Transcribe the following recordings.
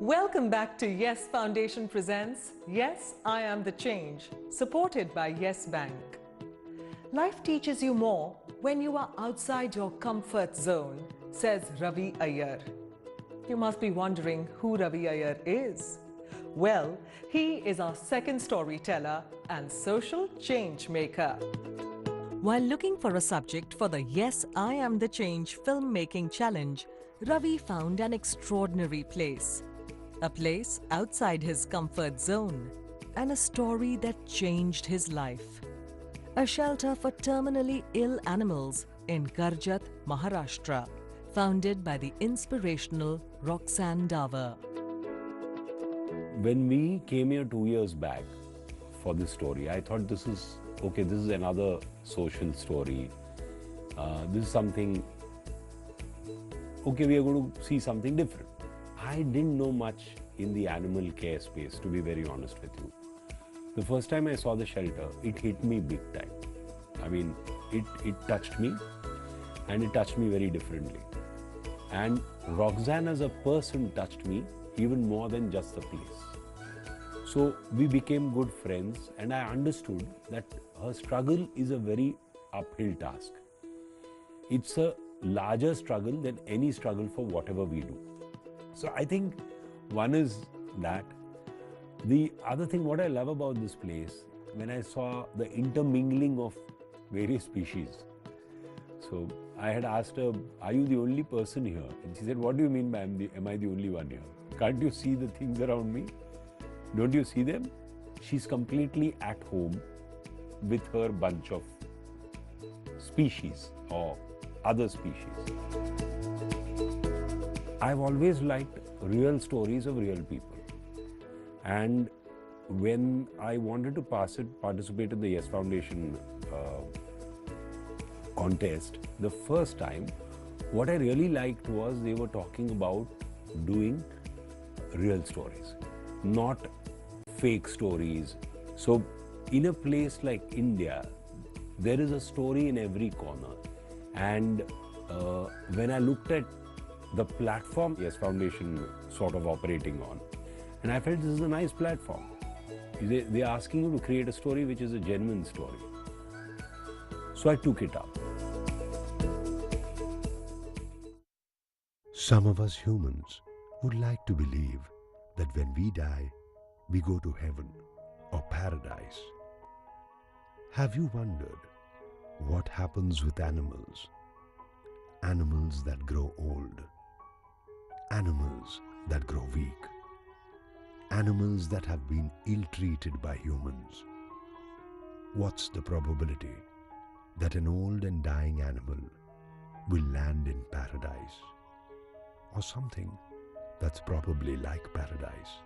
Welcome back to Yes Foundation presents Yes, I Am the Change, supported by Yes Bank. Life teaches you more when you are outside your comfort zone, says Ravi Iyer. You must be wondering who Ravi Iyer is. Well, he is our second storyteller and social change maker. While looking for a subject for the Yes, I Am the Change filmmaking challenge, Ravi found an extraordinary place. A place outside his comfort zone, and a story that changed his life. A shelter for terminally ill animals in Karjat, Maharashtra, founded by the inspirational Roxanne Davar. When we came here 2 years back for this story, I thought this is another social story. This is something, we are going to see something different. I didn't know much in the animal care space, to be very honest with you. The first time I saw the shelter, it hit me big time. I mean, it touched me, and it touched me very differently. And Roxanne as a person touched me even more than just the place. So we became good friends, and I understood that her struggle is a very uphill task. It's a larger struggle than any struggle for whatever we do. So I think one is that. The other thing, what I love about this place, when I saw the intermingling of various species. So I had asked her, are you the only person here? And she said, what do you mean by am I the only one here? Can't you see the things around me? Don't you see them? She's completely at home with her bunch of species or other species. I've always liked real stories of real people. And when I wanted to participate in the Yes Foundation contest, the first time, what I really liked was they were talking about doing real stories, not fake stories. So in a place like India, there is a story in every corner. And when I looked at the platform Yes Foundation sort of operating on, and I felt this is a nice platform. They're asking you to create a story which is a genuine story. So I took it up. Some of us humans would like to believe that when we die, we go to heaven or paradise. Have you wondered what happens with animals? Animals that grow old, animals that grow weak, animals that have been ill-treated by humans. What's the probability that an old and dying animal will land in paradise, or something that's probably like paradise?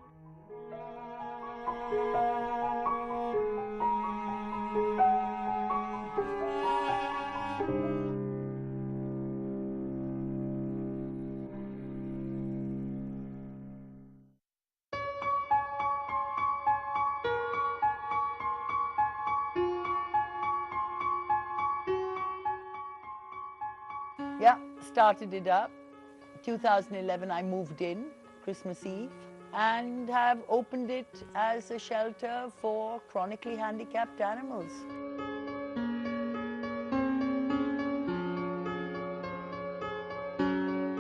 Yeah, started it up. 2011 I moved in, Christmas Eve, and have opened it as a shelter for chronically handicapped animals.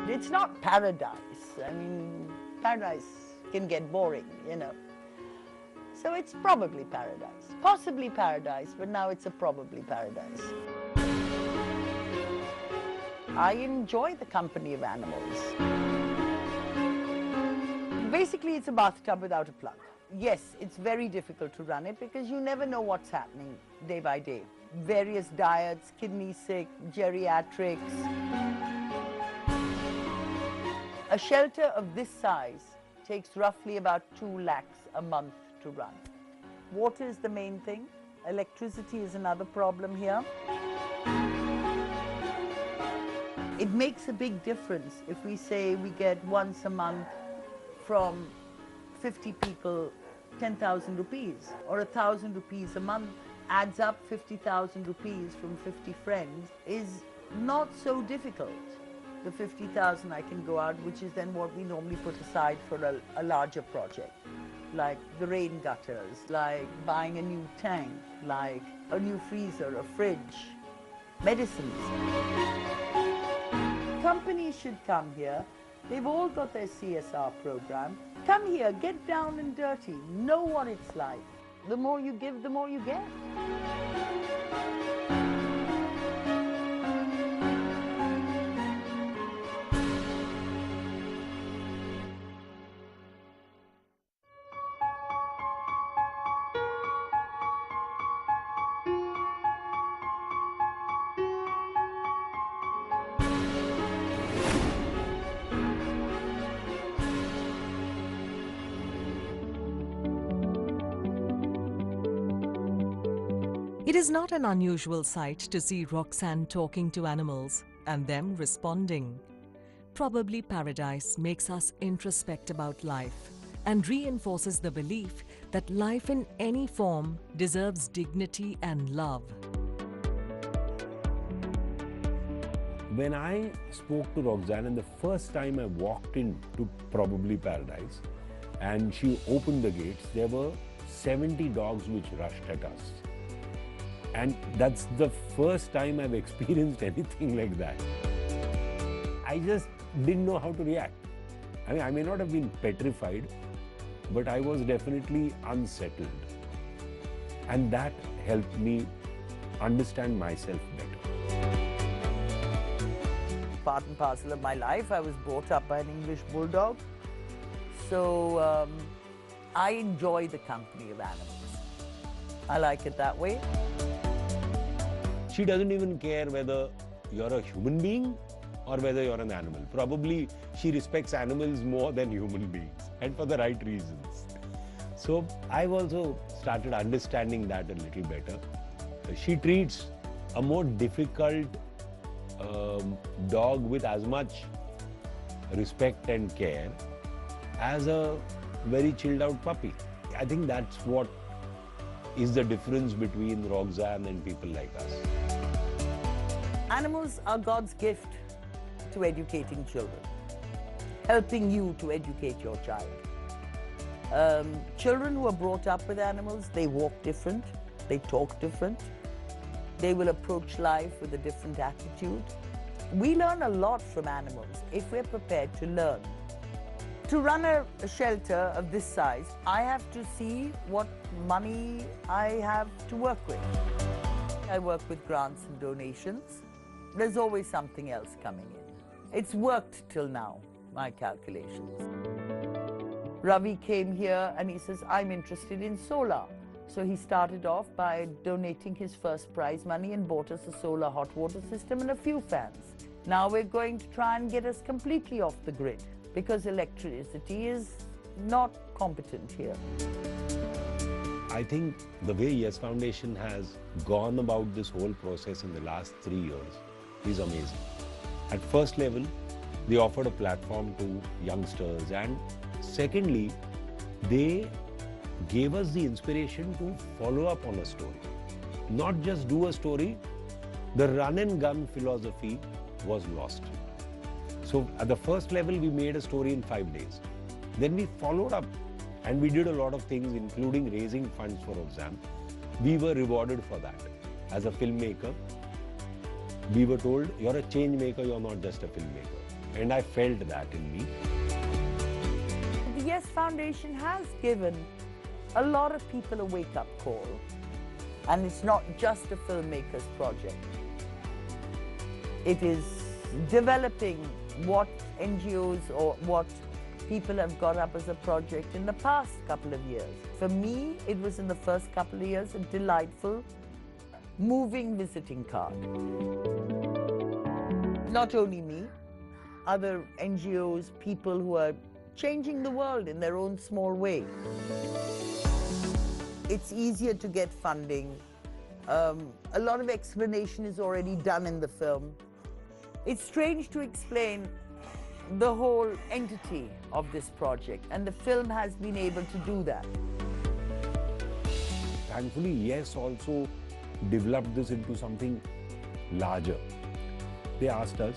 It's not paradise. I mean, paradise can get boring, you know. So it's probably paradise. Possibly paradise, but now it's a probably paradise. I enjoy the company of animals. Basically, it's a bathtub without a plug. Yes, it's very difficult to run it because you never know what's happening day by day. Various diets, kidney sick, geriatrics. A shelter of this size takes roughly about 2 lakhs a month to run. Water is the main thing. Electricity is another problem here. It makes a big difference if we say we get once a month from 50 people 10,000 rupees, or 1,000 rupees a month adds up 50,000 rupees from 50 friends is not so difficult. the 50,000 I can go out, which is then what we normally put aside for a larger project, like the rain gutters, like buying a new tank, like a new freezer, a fridge, medicines. Companies should come here. They've all got their CSR program. Come here, get down and dirty, know what it's like. The more you give, the more you get. It is not an unusual sight to see Roxanne talking to animals and them responding. Probably Paradise makes us introspect about life and reinforces the belief that life in any form deserves dignity and love. When I spoke to Roxanne and the first time I walked into probably Paradise and she opened the gates, there were 70 dogs which rushed at us. And that's the first time I've experienced anything like that. I just didn't know how to react. I mean, I may not have been petrified, but I was definitely unsettled. And that helped me understand myself better. Part and parcel of my life, I was brought up by an English bulldog. So I enjoy the company of animals. I like it that way. She doesn't even care whether you're a human being or whether you're an animal. Probably she respects animals more than human beings, and for the right reasons. So I've also started understanding that a little better. She treats a more difficult dog with as much respect and care as a very chilled out puppy. I think that's what is the difference between Roxanne and people like us. Animals are God's gift to educating children, helping you to educate your child. Children who are brought up with animals, they walk different, they talk different, they will approach life with a different attitude. We learn a lot from animals if we're prepared to learn. To run a shelter of this size, I have to see what money I have to work with. I work with grants and donations. There's always something else coming in. It's worked till now, my calculations. Ravi came here and he says, I'm interested in solar. So he started off by donating his first prize money and bought us a solar hot water system and a few fans. Now we're going to try and get us completely off the grid, because electricity is not competent here. I think the way Yes Foundation has gone about this whole process in the last 3 years is amazing. At first level, they offered a platform to youngsters, and secondly, they gave us the inspiration to follow up on a story. Not just do a story, the run and gun philosophy was lost. So at the first level, we made a story in 5 days. Then we followed up and we did a lot of things, including raising funds for Roxanne. We were rewarded for that. As a filmmaker, we were told, you're a change maker, you're not just a filmmaker. And I felt that in me. The Yes Foundation has given a lot of people a wake-up call. And it's not just a filmmaker's project. It is developing what NGOs or what people have got up as a project in the past couple of years. For me, it was in the first couple of years a delightful, moving visiting card. Not only me, other NGOs, people who are changing the world in their own small way. It's easier to get funding. A lot of explanation is already done in the film. It's strange to explain the whole entity of this project, and the film has been able to do that. Thankfully, Yes also developed this into something larger. They asked us,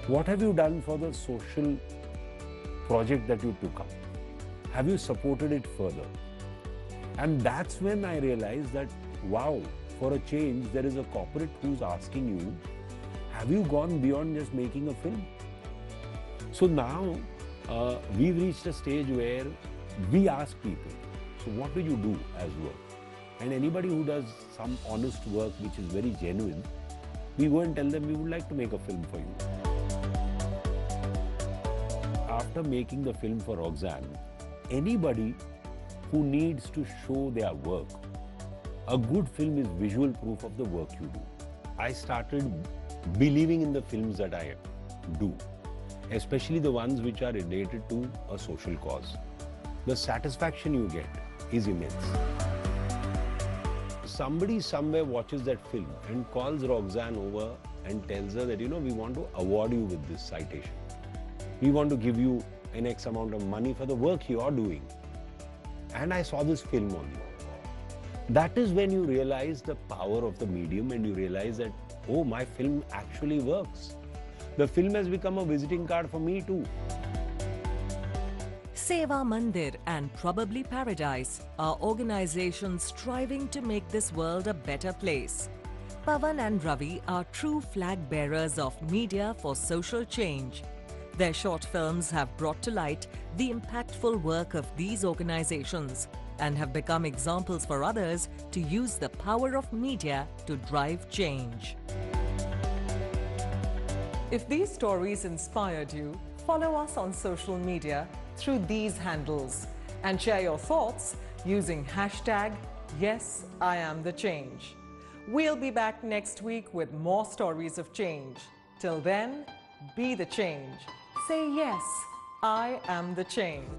What have you done for the social project that you took up? Have you supported it further? And that's when I realized that, wow, for a change, there is a corporate who's asking you, have you gone beyond just making a film? So now we've reached a stage where we ask people, so what do you do as work? And anybody who does some honest work which is very genuine, we go and tell them we would like to make a film for you. After making the film for Roxanne, anybody who needs to show their work, a good film is visual proof of the work you do. I started believing in the films that I do, especially the ones which are related to a social cause. The satisfaction you get is immense. Somebody somewhere watches that film and calls Roxanne over and tells her that, you know, we want to award you with this citation. We want to give you an X amount of money for the work you are doing. And I saw this film on you. That is when you realize the power of the medium and you realize that, oh, my film actually works. The film has become a visiting card for me too. Seva Mandir and Probably Paradise are organizations striving to make this world a better place. Pavan and Ravi are true flag bearers of media for social change. Their short films have brought to light the impactful work of these organizations and have become examples for others to use the power of media to drive change. If these stories inspired you, follow us on social media through these handles and share your thoughts using hashtag #YesIamTheChange. We'll be back next week with more stories of change. Till then, be the change. Say yes, I am the change.